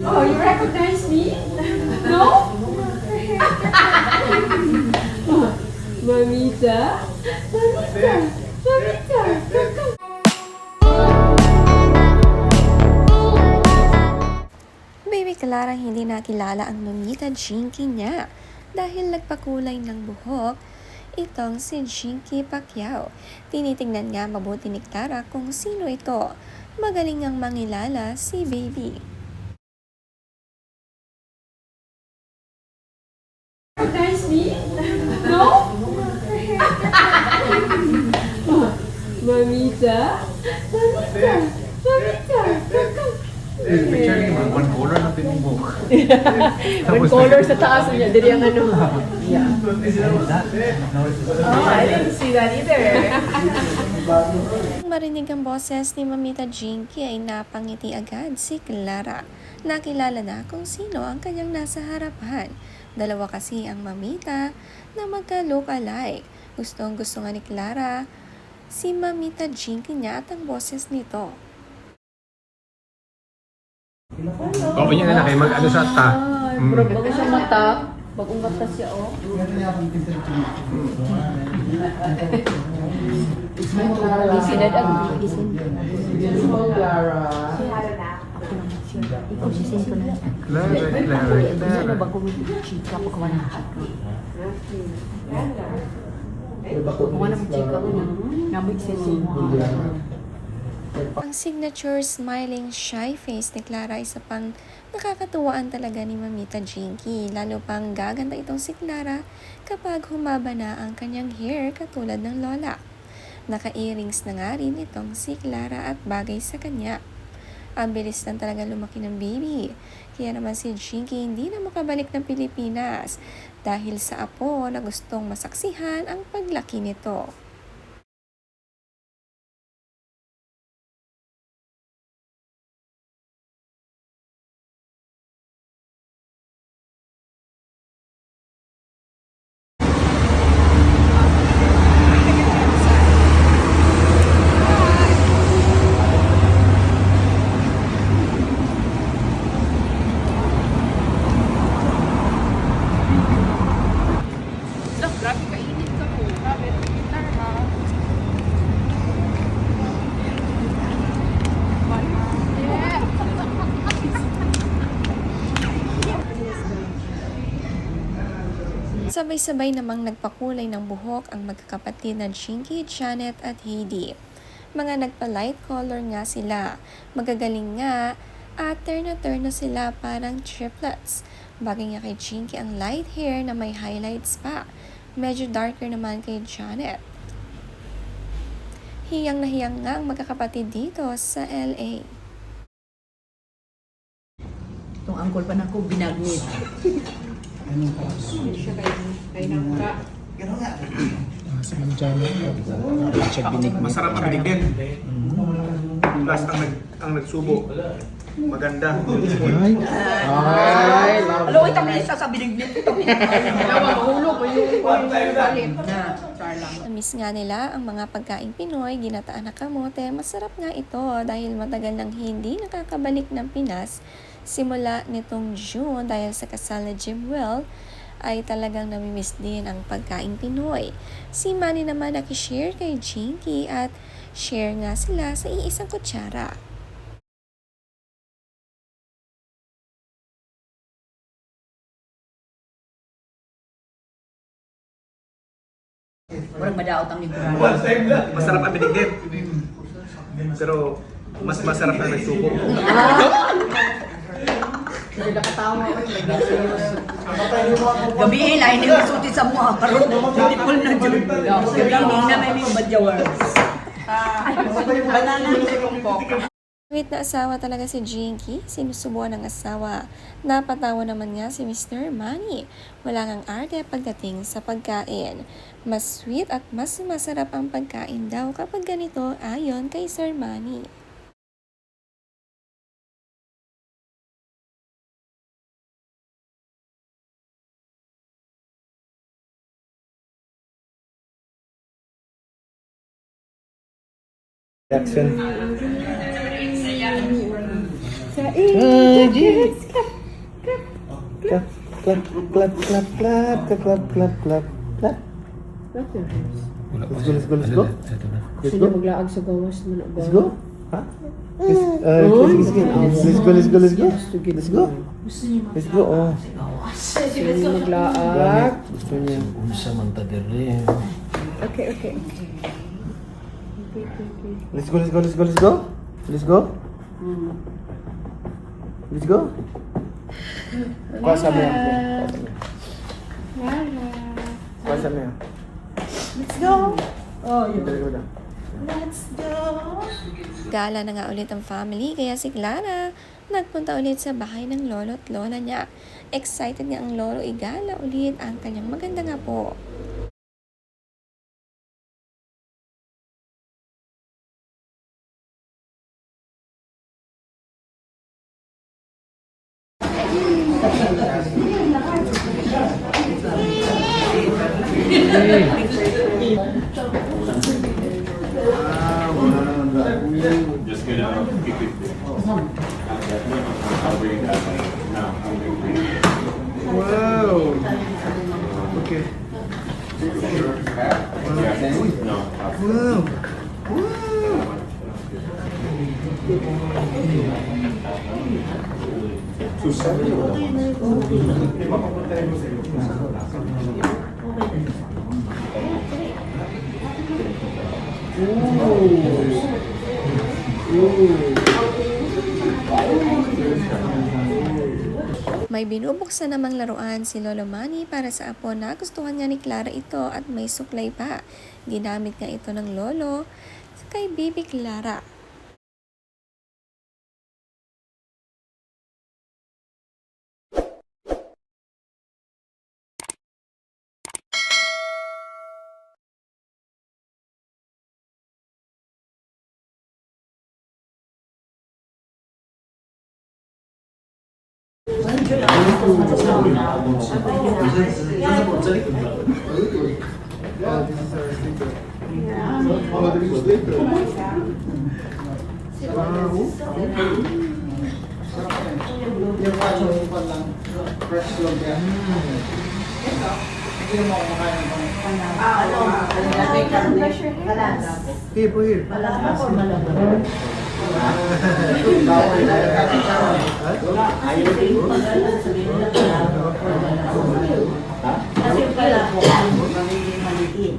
Oh, you recognize me? No? Mamita? Mamita? Mamita? Come. Baby Clarang hindi nakilala ang mamita Jinky niya dahil nagpakulay ng buhok itong si Jinky Pacquiao. Tinitingnan nga mabuti ni Clara kung sino ito. Magaling ang mangilala si baby. Recognize me? No? Mamita? Mamita? Mamita? Come. Picture niyo, one color na tinubok. One color sa taas niya, dili ang ano. Yeah. Oh, I didn't see that either. Marinig ang boses ni Mamita Jinky ay napangiti agad si Clara. Nakilala na kung sino ang kanyang nasa harapan. Dalawa kasi ang Mamita na magka-look-alike. Gustong-gusto nga ni Clara si Mamita Jinky niya at ang boses nito. Oo, yun na kayo mag-ano sa ta. Bro, bago siya mata. Bagong mata siya, oh. Isinad ang isin. Clara, Clara. Ang signature smiling shy face ni Clara isa pang nakakatuwaan talaga ni Mamita Jinky. Lalo pang gaganda itong si Clara kapag humaba na ang kanyang hair katulad ng lola. Naka-earrings na nga rin itong si Clara at bagay sa kanya. Ang bilis lang talaga lumaki ng baby. Kaya naman si Jinky hindi na makabalik ng Pilipinas dahil sa apo na gustong masaksihan ang paglaki nito. Grabe kainit ka po. Grabe, gitar ha. Sabay-sabay namang nagpakulay ng buhok ang magkakapatid na Jinky, Janet at Heidi. Mga nagpa-light color nga sila. Magagaling nga at terno-terno sila parang triplets. Bagay nga kay Jinky ang light hair na may highlights pa. Medyo darker naman kay Janet. Hiyang na hiyang nga ang magkakapatid dito sa LA. Itong angkol pa na ko, binagnit. Masarap ang binigyan. Plus ang nagsubo. Maganda. Alo, ito may isa sa binagnit. Mahulog. Miss nga nila ang mga pagkaing Pinoy, ginataan na kamote. Masarap nga ito dahil matagal nang hindi nakakabalik ng Pinas. Simula nitong June dahil sa kasal ni Jimwell ay talagang namimiss din ang pagkaing Pinoy. Si Manny naman nakishare kay Jinky at share nga sila sa iisang kutsara. Walang madaot ang lingkuran. Masarap ang binigyan. Pero mas masarap ang nagsubo. Hindi nakatawa ko. Gabi lain yung suti sa mga karon. Multiple na dyan. Gabi na may mga badyawars. Banana yung coca. Sweet na asawa talaga si Jinky, sinusubuan ng asawa. Napatawa naman nga si Mr. Manny. Wala ngang arte pagdating sa pagkain. Mas sweet at mas masarap ang pagkain daw kapag ganito ayon kay Sir Manny. Jackson. Sa Clap, clap, clap, clap, clap, clap, clap, clap, clap, clap. Clap your hands. Let's go, let's go, let's go. Let's Sige, go. maglaag sa gawas mo na ba? Let's go. Ha? Let's go, let's go, let's go, let's go. Let's go. Let's go, oh. Sige, maglaag. Gusto niya. Unsa man ta diri. Okay, okay. Let's go, let's go, let's go, let's go. Let's go. Let's go. Kuasa mo yan. Kuasa mo yan. Let's go. Oh, yun. Dali ko na. Gala na nga ulit ang family kaya si Clara nagpunta ulit sa bahay ng lolo at lola niya. Excited nga ang lolo igala ulit ang kanyang maganda nga po. Just gonna keep it there. I'll bring it back. No, I'm gonna bring it. Wow. Okay. No, Wow. May binubuksan namang laruan si Lolo Manny para sa apo na gustuhan niya ni Clara ito at may suklay pa. Ginamit nga ito ng lolo kay Bibi Clara. Here, po here. Kasi pala, magiging maliit.